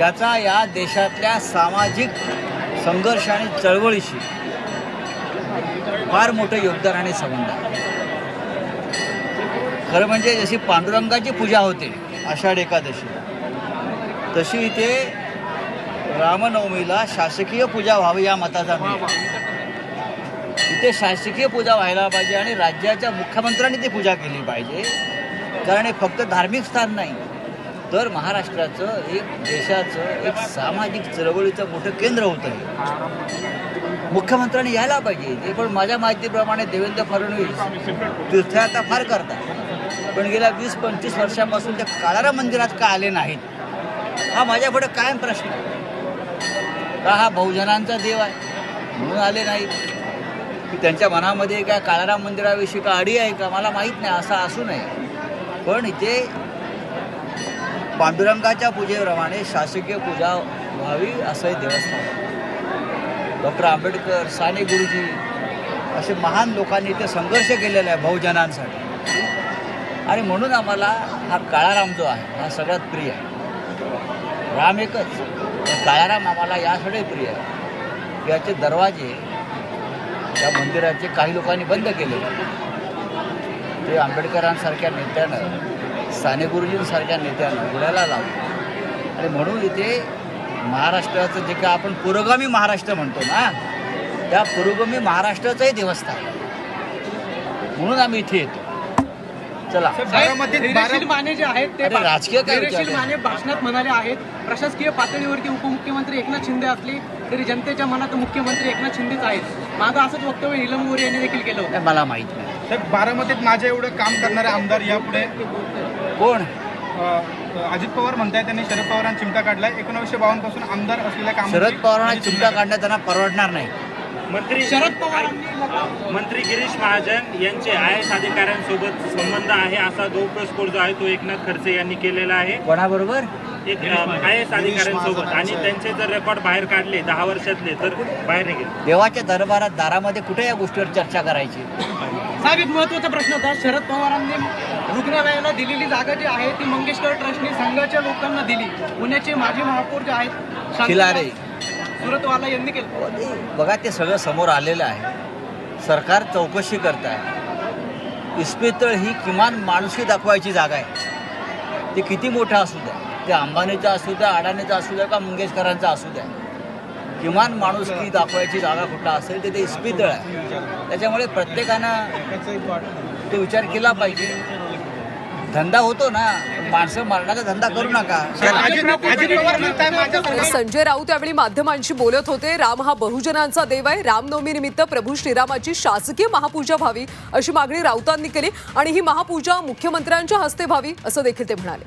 याचा या देशातल्या सामाजिक संघर्ष आणि चळवळीशी फार मोठं योगदान आणि संबंध आहे. खरं म्हणजे जशी पांडुरंगाची पूजा होते आषाढ एकादशी, तशी इथे रामनवमीला शासकीय पूजा व्हावी या मताचा मी आहे. इथे शासकीय पूजा व्हायला पाहिजे आणि राज्याच्या मुख्यमंत्र्यांनी ती पूजा केली पाहिजे. कारण हे फक्त धार्मिक स्थान नाही, तर महाराष्ट्राचं एक देशाचं एक सामाजिक चळवळीचं मोठं केंद्र होतं. हे मुख्यमंत्र्यांनी यायला पाहिजे. ते पण माझ्या माहितीप्रमाणे देवेंद्र फडणवीस तीर्थयात्रा फार करतात, पण गेल्या 20-25 वर्षापासून त्या काळाराम मंदिरात का आले नाहीत, हा माझ्यापुढे कायम प्रश्न आहे. का हा बहुजनांचा देव आहे म्हणून आले नाहीत, की त्यांच्या मनामध्ये काय काळाराम मंदिराविषयी का अडी आहे का, मला माहीत नाही. असं असू नये. पण इथे पांडुरंगाच्या पूजेप्रमाणे शासकीय पूजा व्हावी असं देवस्थान. डॉक्टर आंबेडकर, साने गुरुजी असे महान लोकांनी इथे संघर्ष केलेला आहे बहुजनांसाठी, आणि म्हणून आम्हाला हा काळाराम जो आहे हा सगळ्यात प्रिय आहे. राम एकच, काळाराम आम्हाला यासाठी प्रिय आहे की याचे दरवाजे या मंदिराचे काही लोकांनी बंद केले. ते आंबेडकरांसारख्या नेत्यानं, साने गुरुजींसारख्या नेत्यानं उघडायला लावलं. आणि म्हणून इथे महाराष्ट्राचं जे काय आपण पुरोगामी महाराष्ट्र म्हणतो ना, त्या पुरोगामी महाराष्ट्राचंही देवस्थान, म्हणून आम्ही इथे येतो. चला, धैर्यशील माने जे आहेत ते राजकीय काय धैर्यशील माने भाषणात म्हणाले आहेत, प्रशासकीय पातळीवरती उपमुख्यमंत्री एकनाथ शिंदे असले तरी जनतेच्या मनात मुख्यमंत्री एकनाथ शिंदेच आहेत. माझं असंच वक्तव्य नीलम गोऱ्हे यांनी देखील केलं होतं. मला माहित नाही. साहेब, बारामतीत माझ्या एवढं काम करणारे आमदार यापुढे कोण? अजित पवार म्हणताय त्यांनी शरद पवारांना चिमटा काढलाय. 1952 पासून आमदार असलेल्या काम शरद पवारांना चिमटा काढणं त्यांना परवडणार नाही. शरद पवारांनी मंत्री गिरीश महाजन यांचे IAS अधिकाऱ्यांसोबत संबंध आहे असा गौप्यस्फोट जो आहे तो एकनाथ खडसे यांनी केलेला आहे. कोणाबरोबर? एक IAS अधिकाऱ्यांसोबत, आणि त्यांचे जर रेकॉर्ड बाहेर काढले 10 वर्षातले तर बाहेर निघेल. देवाच्या दरबारात दारामध्ये कुठे या गोष्टीवर चर्चा करायची? साहेब, एक महत्वाचा प्रश्न होता. शरद पवारांनी रुग्णालयाला दिलेली जागा जी आहे ती मंगेशकर ट्रस्टने संघाच्या लोकांना दिली. पुण्याचे माजी महापौर जे आहेत खिलारे, सुरतवाला यांनी केलं. बघा, ते सगळं समोर आलेलं आहे. सरकार चौकशी करत आहे. इस्पितळ ही किमान माणुसकी दाखवायची जागा आहे. ते किती मोठं असू द्या, ते अंबानीचा असू द्या, अडाणीचा असू द्या का मंगेशकरांचा असू द्या, किमान माणुसकी दाखवायची जागा कुठला असेल ते इस्पितळ आहे. त्याच्यामुळे प्रत्येकानं तो विचार केला पाहिजे. धंदा होतो ना, माणसं मारण्याचा धंदा करू नका. संजय राऊत यावेळी माध्यमांशी बोलत होते. राम हा बहुजनांचा देव आहे. रामनवमी निमित्त प्रभू श्रीरामाची शासकीय महापूजा व्हावी अशी मागणी राऊतांनी केली, आणि ही महापूजा मुख्यमंत्र्यांच्या हस्ते व्हावी असं देखील ते म्हणाले.